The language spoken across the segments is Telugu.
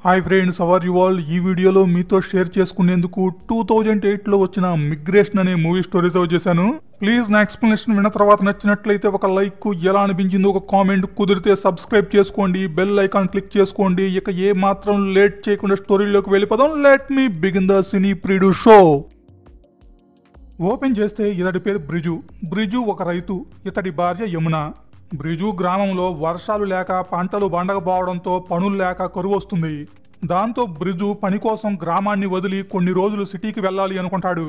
Hi friends, how are you all. ఈ వీడియోలో మీతో షేర్ చేసుకునేందుకు 2008లో వచ్చిన మిగ్రేషన్ అనే మూవీ స్టోరీతో వచ్చేసాను. ప్లీజ్ నా ఎక్స్ప్లెనేషన్ విన్న తర్వాత నచ్చినట్లయితే ఒక లైక్, ఎలా అనిపించిందో ఒక కామెంట్, కుదిరితే సబ్స్క్రైబ్ చేసుకోండి, బెల్ ఐకాన్ క్లిక్ చేసుకోండి. ఇక ఏ మాత్రం లేట్ చేయకుండా స్టోరీలోకి వెళ్ళిపోదాం. Let me begin the cine preview show. Open చేస్తే ఇతడి పేరు బ్రిజు. బ్రిజు ఒక రైతు, ఇతడి భార్య యమున. బ్రిజు గ్రామంలో వర్షాలు లేక పంటలు బండకపోవడంతో పనులు లేక కరువు వస్తుంది. దాంతో బ్రిజు పని కోసం గ్రామాన్ని వదిలి కొన్ని రోజులు సిటీకి వెళ్ళాలి అనుకుంటాడు.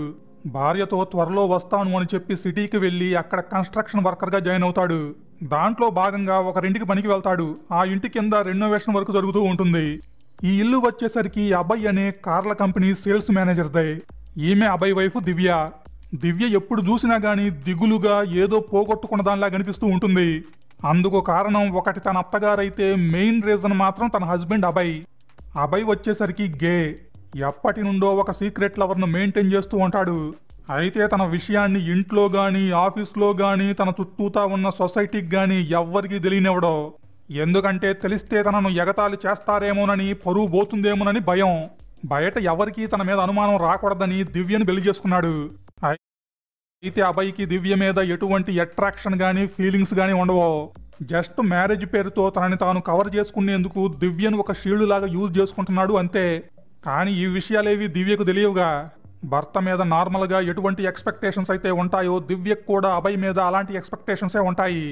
భార్యతో త్వరలో వస్తాను అని చెప్పి సిటీకి వెళ్ళి అక్కడ కన్స్ట్రక్షన్ వర్కర్గా జాయిన్ అవుతాడు. దాంట్లో భాగంగా ఒకరింటికి పనికి వెళ్తాడు. ఆ ఇంటి కింద రెనోవేషన్ వర్క్ జరుగుతూ ఉంటుంది. ఈ ఇల్లు వచ్చేసరికి అభయ్ అనే కార్ల కంపెనీ సేల్స్ మేనేజర్దే. ఈమె అభయ్ వైఫ్ దివ్య. దివ్య ఎప్పుడు చూసినా గానీ దిగులుగా ఏదో పోగొట్టుకున్న దానిలా కనిపిస్తూ ఉంటుంది. అందుకు కారణం ఒకటి తన అత్తగారైతే మెయిన్ రీజన్ మాత్రం తన హస్బెండ్ అభయ్. అభయ్ వచ్చేసరికి గే. ఎప్పటి నుండో ఒక సీక్రెట్ లవర్ను మెయింటైన్ చేస్తూ ఉంటాడు. అయితే తన విషయాన్ని ఇంట్లో గానీ ఆఫీస్లో గానీ తన చుట్టూతా ఉన్న సొసైటీకి గానీ ఎవ్వరికీ తెలియనివ్వడో. ఎందుకంటే తెలిస్తే తనను ఎగతాళి చేస్తారేమోనని, పరువు పోతుందేమోనని భయం. బయట ఎవరికీ తన మీద అనుమానం రాకూడదని దివ్యను పెళ్లి చేసుకున్నాడు. అయితే అభయ్కి దివ్య మీద ఎటువంటి అట్రాక్షన్ గానీ ఫీలింగ్స్ గానీ ఉండవు. జస్ట్ మ్యారేజ్ పేరుతో తనని తాను కవర్ చేసుకునేందుకు దివ్యను ఒక షీల్డ్ లాగా యూజ్ చేసుకుంటున్నాడు అంతే. కానీ ఈ విషయాలేవి దివ్యకు తెలియవుగా. భర్త మీద నార్మల్గా ఎటువంటి ఎక్స్పెక్టేషన్స్ అయితే ఉంటాయో దివ్యకు కూడా అభయ్ మీద అలాంటి ఎక్స్పెక్టేషన్సే ఉంటాయి.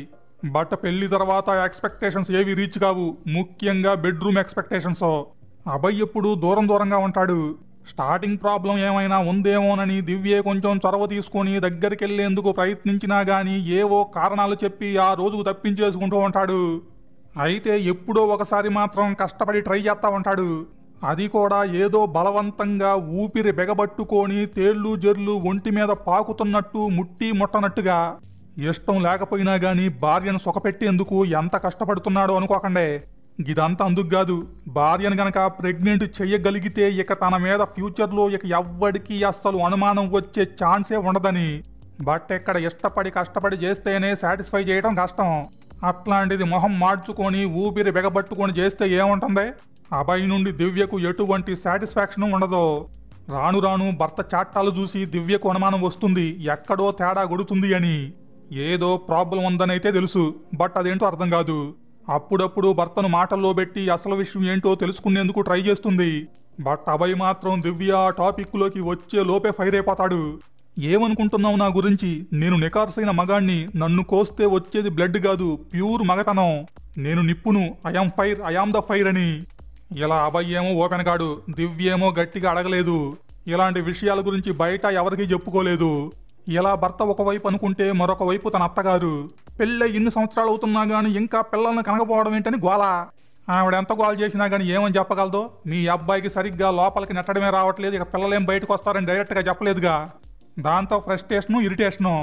బట్ పెళ్లి తర్వాత ఎక్స్పెక్టేషన్స్ ఏవి రీచ్ కావు, ముఖ్యంగా బెడ్రూమ్ ఎక్స్పెక్టేషన్స్. అభయ్ ఎప్పుడు దూరంగా ఉంటాడు. స్టార్టింగ్ ప్రాబ్లం ఏమైనా ఉందేమోనని దివ్యే కొంచెం చొరవ తీసుకొని దగ్గరికి వెళ్లేందుకు ప్రయత్నించినా గానీ ఏవో కారణాలు చెప్పి ఆ రోజుకు తప్పించేసుకుంటూ ఉంటాడు. అయితే ఎప్పుడో ఒకసారి మాత్రం కష్టపడి ట్రై చేస్తా ఉంటాడు. అది కూడా ఏదో బలవంతంగా ఊపిరి బెగబట్టుకొని తేళ్లు జర్లు ఒంటి మీద పాకుతున్నట్టు, ముట్టి ముట్టనట్టుగా. ఇష్టం లేకపోయినా గానీ భార్యను సుఖపెట్టేందుకు ఎంత కష్టపడుతున్నాడో అనుకోకండే. ఇదంతా అందుకు కాదు, భార్యను గనక ప్రెగ్నెంట్ చెయ్యగలిగితే ఇక తన మీద ఫ్యూచర్లో ఇక ఎవ్వడికి అస్సలు అనుమానం వచ్చే ఛాన్సే ఉండదని. బట్ ఇక్కడ ఇష్టపడి కష్టపడి చేస్తేనే సాటిస్ఫై చేయడం కష్టం. అట్లాంటిది మొహం మార్చుకొని ఊపిరి బెగబట్టుకొని చేస్తే ఏముంటుంది? అభయ్ నుండి దివ్యకు ఎటువంటి సాటిస్ఫాక్షన్ ఉండదు. రాను రాను భర్త చాట్టాలు చూసి దివ్యకు అనుమానం వస్తుంది, ఎక్కడో తేడా కొడుతుంది అని. ఏదో ప్రాబ్లం ఉందనైతే తెలుసు, బట్ అదేంటో అర్థం కాదు. అప్పుడప్పుడు భర్తను మాటల్లో పెట్టి అసలు విషయం ఏంటో తెలుసుకునేందుకు ట్రై చేస్తుంది. బట్ అభయ్ మాత్రం దివ్య టాపిక్లోకి వచ్చే లోపే ఫైర్ అయిపోతాడు. ఏమనుకుంటున్నావు నా గురించి? నేను నికార్సైన మగాణ్ణి, నన్ను కోస్తే వచ్చేది బ్లడ్ కాదు, ప్యూర్ మగతనం. నేను నిప్పును, I am fire, I am the fire అని. ఇలా అభయ్ ఏమో ఓపెన్ గాడు, దివ్య ఏమో గట్టిగా అడగలేదు. ఇలాంటి విషయాల గురించి బయట ఎవరికీ చెప్పుకోలేదు. ఇలా భర్త ఒకవైపు అనుకుంటే మరొక వైపు తన అత్తగారు. పెళ్ళై ఇన్ని సంవత్సరాలు అవుతున్నా గానీ ఇంకా పిల్లల్ని కనకపోవడం ఏంటని గోల. ఆవిడ ఎంత గోల చేసినా గానీ ఏమని చెప్పగలదో? మీ అబ్బాయికి సరిగ్గా లోపలికి నెట్టడమే రావట్లేదు, ఇక పిల్లలేం బయటకు వస్తారని డైరెక్ట్గా చెప్పలేదుగా. దాంతో ఫ్రస్ట్రేషను, ఇరిటేషను.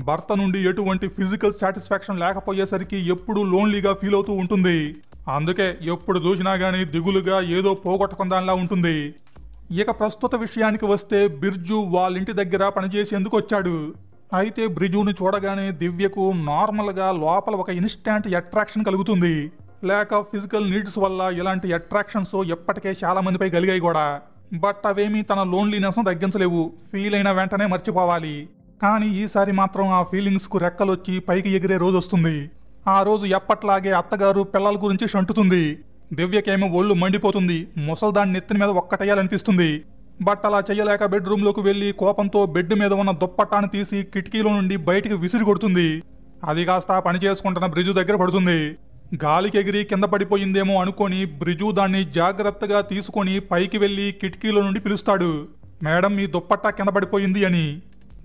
భర్త నుండి ఎటువంటి ఫిజికల్ సాటిస్ఫాక్షన్ లేకపోయేసరికి ఎప్పుడు లోన్లీగా ఫీల్ అవుతూ ఉంటుంది. అందుకే ఎప్పుడు చూసినా గానీ దిగులుగా ఏదో పోగొట్టుకుందానిలా ఉంటుంది. ఇక ప్రస్తుత విషయానికి వస్తే బిర్జు వాళ్ళింటి దగ్గర పనిచేసేందుకు వచ్చాడు. అయితే బ్రిజుని చూడగానే దివ్యకు నార్మల్గా లోపల ఒక ఇన్స్టాంట్ అట్రాక్షన్ కలుగుతుంది. లేక ఫిజికల్ నీడ్స్ వల్ల ఇలాంటి అట్రాక్షన్స్ ఎప్పటికే చాలా మందిపై కలిగాయి కూడా. బట్ అవేమీ తన లోన్లీనెస్ను తగ్గించలేవు, ఫీల్ అయిన వెంటనే మర్చిపోవాలి. కానీ ఈసారి మాత్రం ఆ ఫీలింగ్స్కు రెక్కలొచ్చి పైకి ఎగిరే రోజు వస్తుంది. ఆ రోజు ఎప్పట్లాగే అత్తగారు పిల్లల గురించి షంటుతుంది. దివ్యకేమో ఒళ్ళు మండిపోతుంది, ముసల్దాన్ని నెత్తిన మీద ఒక్కటేయాలనిపిస్తుంది. బట్ అలా చెయ్యలేక బెడ్రూమ్లోకి వెళ్లి కోపంతో బెడ్ మీద ఉన్న దుప్పట్టాను తీసి కిటికీలో నుండి బయటికి విసిరి కొడుతుంది. అది కాస్త పని చేసుకుంటున్న బ్రిజు దగ్గర పడుతుంది. గాలికి ఎగిరి కింద పడిపోయిందేమో అనుకొని బ్రిజు దాన్ని జాగ్రత్తగా తీసుకొని పైకి వెళ్లి కిటికీలో నుండి పిలుస్తాడు, మేడం మీ దుప్పట్టా కింద పడిపోయింది అని.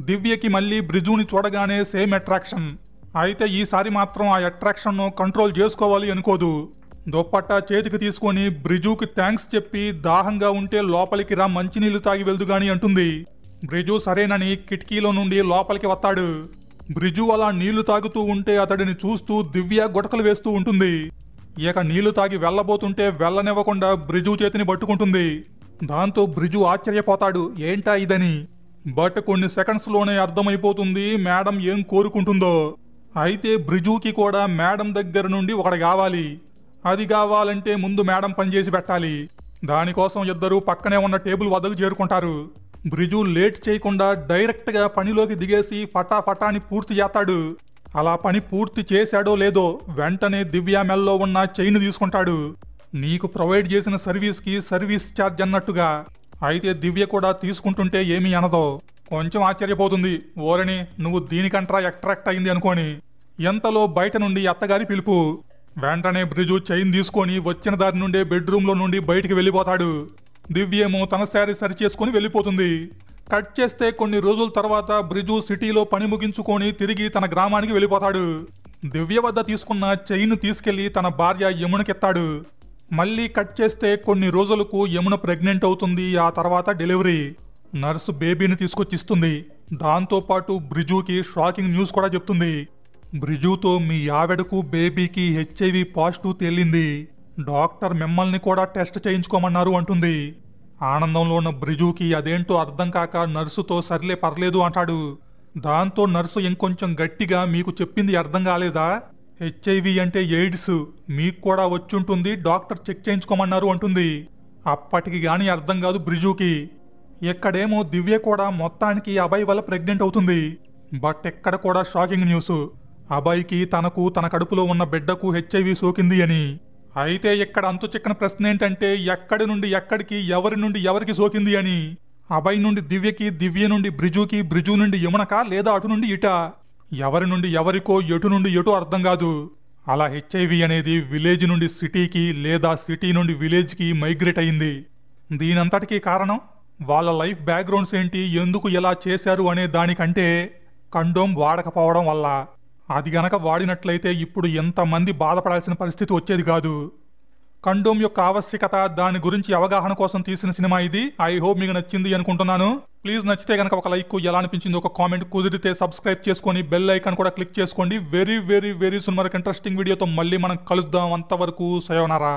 దివ్యకి మళ్ళీ బ్రిజుని చూడగానే సేమ్ అట్రాక్షన్. అయితే ఈసారి మాత్రం ఆ అట్రాక్షన్ను కంట్రోల్ చేసుకోవాలి అనుకోదు. దుప్పట్టా చేతికి తీసుకొని బ్రిజుకి థ్యాంక్స్ చెప్పి దాహంగా ఉంటే లోపలికి రా, మంచినీళ్లు తాగి వెళ్దుగాని అంటుంది. బ్రిజు సరేనని కిటికీలో నుండి లోపలికి వస్తాడు. బ్రిజు అలా నీళ్లు తాగుతూ ఉంటే అతడిని చూస్తూ దివ్య గుటకలు వేస్తూ ఉంటుంది. ఇక నీళ్లు తాగి వెళ్లబోతుంటే వెళ్లనివ్వకుండా బ్రిజు చేతిని పట్టుకుంటుంది. దాంతో బ్రిజు ఆశ్చర్యపోతాడు, ఏంటా ఇదని. బట్ కొన్ని సెకండ్స్లోనే అర్థమైపోతుంది మేడం ఏం కోరుకుంటుందో. అయితే బ్రిజుకి కూడా మేడం దగ్గర నుండి ఒకటి కావాలి. అది కావాలంటే ముందు మేడం పనిచేసి పెట్టాలి. దానికోసం ఇద్దరూ పక్కనే ఉన్న టేబుల్ వద్దకు చేరుకుంటారు. బ్రిజు లేట్ చేయకుండా డైరెక్ట్గా పనిలోకి దిగేసి ఫటాఫటాని పూర్తి చేస్తాడు. అలా పని పూర్తి చేశాడో లేదో వెంటనే దివ్య మెల్లో ఉన్న చైన్ తీసుకుంటాడు. నీకు ప్రొవైడ్ చేసిన సర్వీస్కి సర్వీస్ ఛార్జ్ అన్నట్టుగా. అయితే దివ్య కూడా తీసుకుంటుంటే ఏమీ అనదో. కొంచెం ఆశ్చర్యపోతుంది. ఓరని నువ్వు దీనికంట్రా అట్రాక్ట్ అయింది అనుకోని. ఎంతలో బయట నుండి అత్తగారి పిలుపు. వెంటనే బ్రిజు చైన్ తీసుకొని వచ్చిన దారి నుండే బెడ్రూమ్లో నుండి బయటికి వెళ్ళిపోతాడు. దివ్యేమో తన శారీ సరి చేసుకుని వెళ్ళిపోతుంది. కట్ చేస్తే కొన్ని రోజుల తర్వాత బ్రిజు సిటీలో పని ముగించుకొని తిరిగి తన గ్రామానికి వెళ్ళిపోతాడు. దివ్య వద్ద తీసుకున్న చైన్ తీసుకెళ్లి తన భార్య యమునకెత్తాడు. మళ్ళీ కట్ చేస్తే కొన్ని రోజులకు యమున ప్రెగ్నెంట్ అవుతుంది. ఆ తర్వాత డెలివరీ. నర్సు బేబీని తీసుకొచ్చిస్తుంది. దాంతోపాటు బ్రిజుకి షాకింగ్ న్యూస్ కూడా చెప్తుంది. బ్రిజుతో మీ ఆవిడకు బేబీకి HIV పాజిటివ్ తేలింది. డాక్టర్ మిమ్మల్ని కూడా టెస్ట్ చేయించుకోమన్నారు అంటుంది. ఆనందంలో ఉన్న బ్రిజుకి అదేంటో అర్థం కాక నర్సుతో సర్లే పర్లేదు అంటాడు. దాంతో నర్సు ఇంకొంచెం గట్టిగా మీకు చెప్పింది అర్థం కాలేదా? HIV అంటే ఎయిడ్స్, మీకు కూడా వచ్చుంటుంది, డాక్టర్ చెక్ చేయించుకోమన్నారు అంటుంది. అప్పటికి గాని అర్థం కాదు బ్రిజుకి. ఎక్కడేమో దివ్య కూడా మొత్తానికి అభయ్ వల్ల ప్రెగ్నెంట్ అవుతుంది. బట్ ఎక్కడ కూడా షాకింగ్ న్యూస్. అభయ్కి తనకు తన కడుపులో ఉన్న బిడ్డకు HIV సోకింది అని. అయితే ఇక్కడ అంతు చిక్కన ప్రశ్న ఏంటంటే ఎక్కడి నుండి ఎక్కడికి, ఎవరి నుండి ఎవరికి సోకింది అని. అభయ్ నుండి దివ్యకి, దివ్య నుండి బ్రిజుకి, బ్రిజు నుండి యమునక, లేదా అటు నుండి ఇట. ఎవరి నుండి ఎవరికో, ఎటు నుండి ఎటు అర్థం కాదు. అలా HIV అనేది విలేజ్ నుండి సిటీకి, లేదా సిటీ నుండి విలేజ్కి మైగ్రేట్ అయింది. దీనంతటికీ కారణం వాళ్ళ లైఫ్ బ్యాక్గ్రౌండ్స్ ఏంటి, ఎందుకు ఎలా చేశారు అనే దానికంటే కండోమ్ వాడకపోవడం వల్ల. అది గనక వాడినట్లయితే ఇప్పుడు ఎంతమంది బాధపడాల్సిన పరిస్థితి వచ్చేది కాదు. కండోమ్ యొక్క ఆవశ్యకత, దాని గురించి అవగాహన కోసం తీసిన సినిమా ఇది. ఐ హోప్ మీకు నచ్చింది అనుకుంటున్నాను. ప్లీజ్ నచ్చితే కనుక ఒక లైక్, ఎలా అనిపించింది ఒక కామెంట్, కుదిరితే సబ్స్క్రైబ్ చేసుకొని బెల్ ఐకాన్ కూడా క్లిక్ చేసుకోండి. వెరీ వెరీ వెరీ సూన్ మరొక ఇంట్రెస్టింగ్ వీడియోతో మళ్ళీ మనం కలుద్దాం. అంతవరకు సయోనారా.